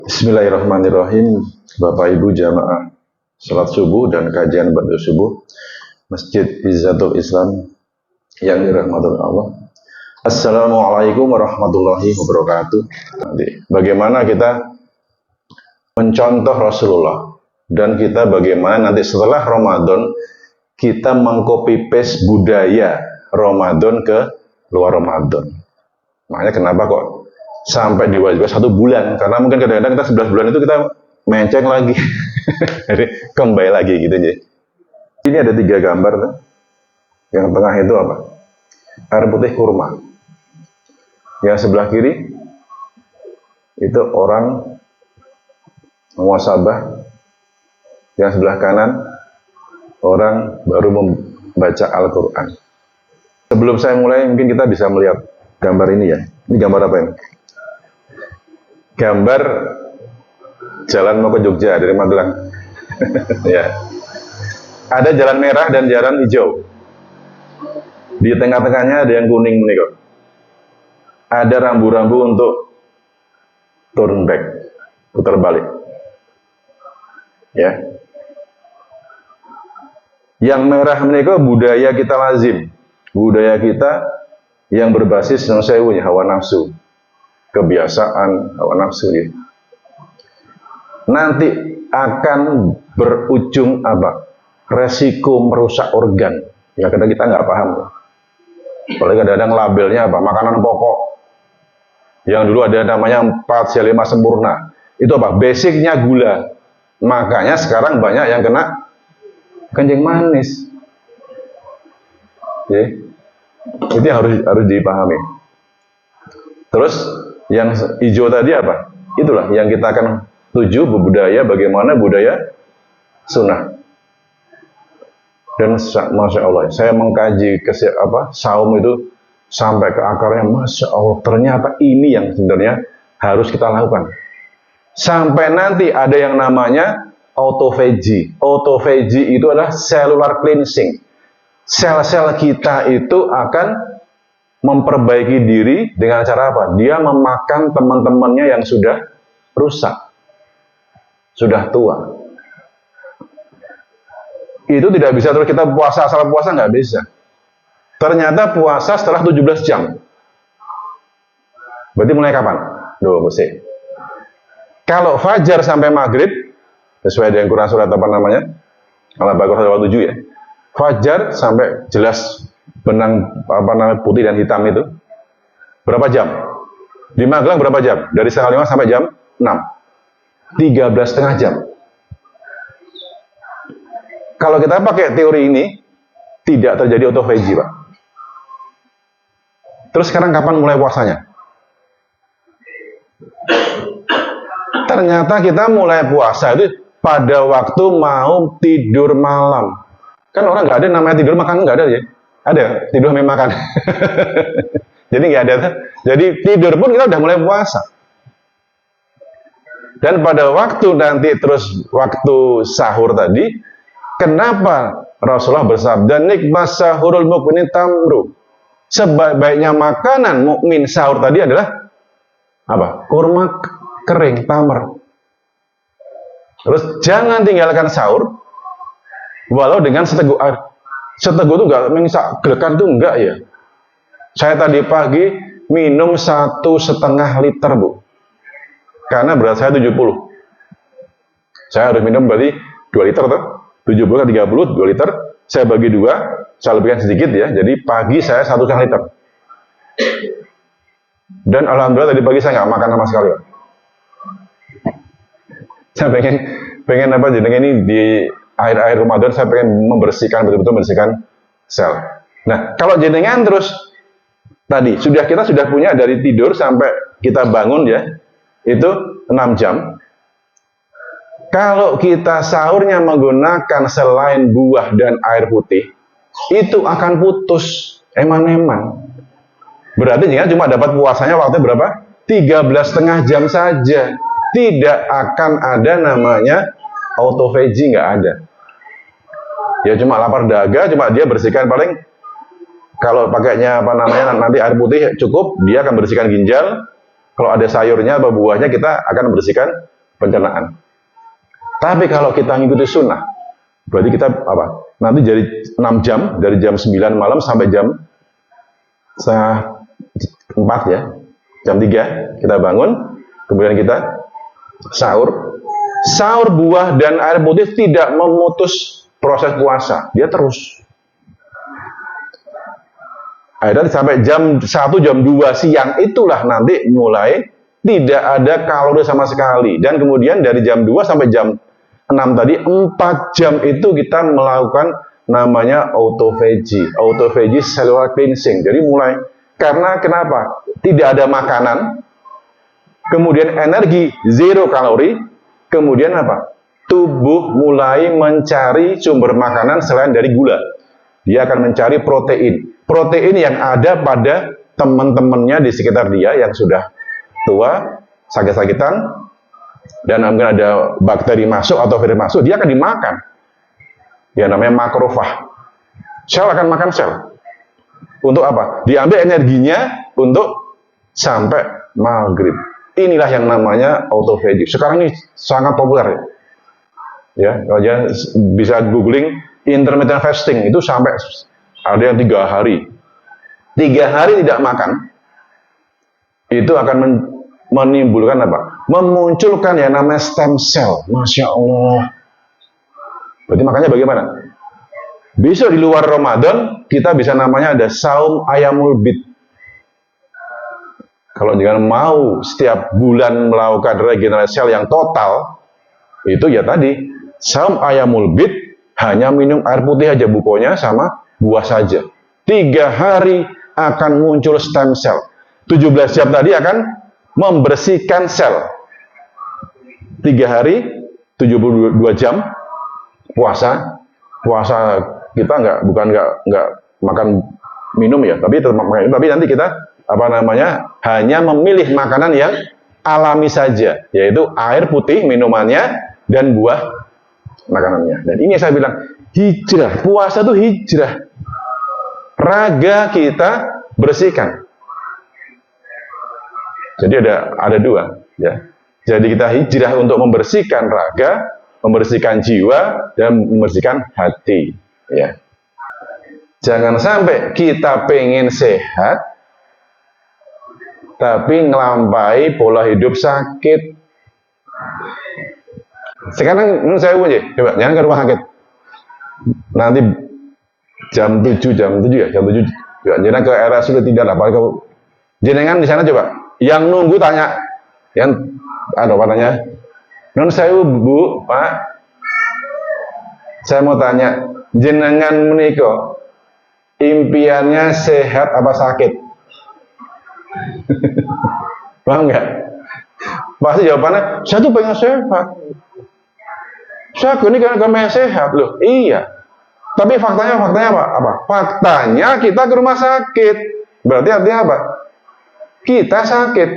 Bismillahirrahmanirrahim. Bapak Ibu jamaah salat subuh dan kajian ba'da subuh Masjid Izzatul Islam yang dirahmati Allah. Assalamualaikum warahmatullahi wabarakatuh. Bagaimana kita mencontoh Rasulullah dan kita bagaimana nanti setelah Ramadan kita mengcopy paste budaya Ramadan ke luar Ramadan. Makanya kenapa kok sampai diwajibkan 1 bulan, karena mungkin kadang-kadang kita 11 bulan itu kita menceng lagi. Jadi kembali lagi gitu ya. Ini ada 3 gambar. Yang tengah itu apa? Air putih kurma. Yang sebelah kiri itu orang muhasabah. Yang sebelah kanan orang baru membaca Al-Quran. Sebelum saya mulai, mungkin kita bisa melihat gambar ini ya. Ini gambar apa ini? Gambar jalan mau ke Jogja dari Magelang. Ya. Ada jalan merah dan jalan hijau. Di tengah-tengahnya ada yang kuning nih kok. Ada rambu-rambu untuk turn back, putar balik. Ya. Yang merah nih kok budaya kita lazim. Budaya kita yang berbasis nusayunya hawa nafsu. Kebiasaan hawa nafsu ya. Nanti akan berujung apa? Resiko merusak organ. Ya kadang kita nggak paham. Apalagi kadang-kadang labelnya apa? Makanan pokok. Yang dulu ada namanya 4C5 sempurna. Itu apa? Basicnya gula. Makanya sekarang banyak yang kena kencing manis. Ya. Itu harus dipahami. Terus yang hijau tadi apa? Itulah yang kita akan tuju budaya, bagaimana budaya sunnah. Dan Masya Allah, saya mengkaji saum itu sampai ke akarnya. Masya Allah, ternyata ini yang sebenarnya harus kita lakukan. Sampai nanti ada yang namanya autophagy. Autophagy itu adalah cellular cleansing. Sel-sel kita itu akan memperbaiki diri dengan cara apa? Dia memakan teman-temannya yang sudah rusak, sudah tua. Itu tidak bisa terus kita puasa asal puasa, nggak bisa. Ternyata puasa setelah 17 jam. Berarti mulai kapan? Mesti. Kalau fajar sampai maghrib, sesuai dengan Quran surat apa namanya? Al-Baqarah 7 ya. Fajar sampai jelas benang putih dan hitam itu berapa jam? Di Magelang berapa jam? Dari setengah 5 sampai jam 6. 13,5 jam. Kalau kita pakai teori ini tidak terjadi autophagy, Pak. Terus sekarang kapan mulai puasanya? Ternyata kita mulai puasa itu pada waktu mau tidur malam. Kan orang nggak ada namanya tidur makan, nggak ada ya. Ada, tidur sampai makan. Jadi nggak ada. Jadi tidur pun kita udah mulai puasa. Dan pada waktu nanti terus waktu sahur tadi, kenapa Rasulullah bersabda nikmat sahurul mukminin tamru? Sebaik-baiknya makanan mukmin sahur tadi adalah apa? Kurma kering, tamar. Terus jangan tinggalkan sahur walau dengan seteguk air. Seteguk itu enggak, gelekan itu enggak ya. Saya tadi pagi minum 1,5 liter, Bu. Karena berat saya 70. Saya harus minum berarti 2 liter tuh. 70 ke 30, 2 liter. Saya bagi 2, saya lebihkan sedikit ya. Jadi pagi saya 1,5 liter. Dan alhamdulillah tadi pagi saya nggak makan sama sekali, Pak. Saya pengen apa jenenge ini di akhir-akhir Ramadan saya pengen membersihkan, betul-betul membersihkan sel. Nah, kalau jenengan terus tadi kita sudah punya dari tidur sampai kita bangun ya, itu 6 jam. Kalau kita sahurnya menggunakan selain buah dan air putih, itu akan putus eman-eman. Berarti jenengan cuma dapat puasanya waktu berapa? 13,5 jam saja. Tidak akan ada namanya autophagy, nggak ada. Ya cuma lapar dahaga, cuma dia bersihkan paling kalau pakainya nanti air putih cukup, dia akan bersihkan ginjal, Kalau ada sayurnya atau buahnya, kita akan membersihkan pencernaan. Tapi kalau kita mengikuti sunnah, berarti kita apa? Nanti dari 6 jam, dari jam 9 malam sampai jam setengah 4 ya, jam 3 kita bangun, kemudian kita sahur. Sahur buah dan air putih tidak memutus proses puasa, dia terus. Akhirnya sampai jam 1, jam 2 siang itulah nanti mulai tidak ada kalori sama sekali. Dan kemudian dari jam 2 sampai jam 6 tadi, 4 jam itu kita melakukan namanya autophagy. Autophagy cellular cleansing. Jadi mulai, karena kenapa? Tidak ada makanan, kemudian energi zero kalori, kemudian apa? Tubuh mulai mencari sumber makanan selain dari gula. Dia akan mencari protein. Protein yang ada pada teman-temannya di sekitar dia yang sudah tua, sakit-sakitan, dan mungkin ada bakteri masuk atau virus masuk, dia akan dimakan. Ya namanya makrofag. Sel akan makan sel. Untuk apa? Diambil energinya untuk sampai maghrib. Inilah yang namanya autophagy. Sekarang ini sangat populer. Ya, kalian bisa googling intermittent fasting, itu sampai ada yang 3 hari. 3 hari tidak makan, itu akan menimbulkan apa? Memunculkan yang namanya stem cell. Masya Allah. Berarti makanya bagaimana? Besok di luar Ramadan, kita bisa namanya ada saum ayamul bid. Kalau jangan mau setiap bulan melakukan regenerasi sel yang total, itu ya tadi, saum ayamul bid, hanya minum air putih aja bukonya sama buah saja. 3 hari akan muncul stem cell. 17 jam tadi akan membersihkan sel. 3 hari, 72 jam puasa. Puasa kita bukan makan minum ya, tapi tetap makan. Tapi nanti kita hanya memilih makanan yang alami saja, yaitu air putih minumannya dan buah makanannya. Dan ini saya bilang hijrah, puasa itu hijrah. Raga kita bersihkan. Jadi ada 2 ya. Jadi kita hijrah untuk membersihkan raga, membersihkan jiwa, dan membersihkan hati ya. Jangan sampai kita pengen sehat tapi ngelampai pola hidup sakit. Sekarang menurut saya coba jangan ke rumah sakit. Nanti jam 7 ya, jam 7 ya, jenengan ke RSUD tidak lah, jenengan di sana coba, yang nunggu tanya, yang tanya, non saya Bu, Pak, saya mau tanya, jenengan menikah, impiannya sehat apa sakit? Paham nggak? Pasti jawabannya, saya tuh pengen sehat. Saya ini kan sehat loh, iya. Tapi faktanya apa? Faktanya kita ke rumah sakit. Berarti artinya apa? Kita sakit.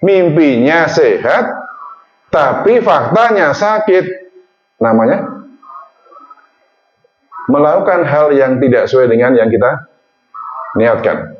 Mimpinya sehat, tapi faktanya sakit. Namanya melakukan hal yang tidak sesuai dengan yang kita niatkan.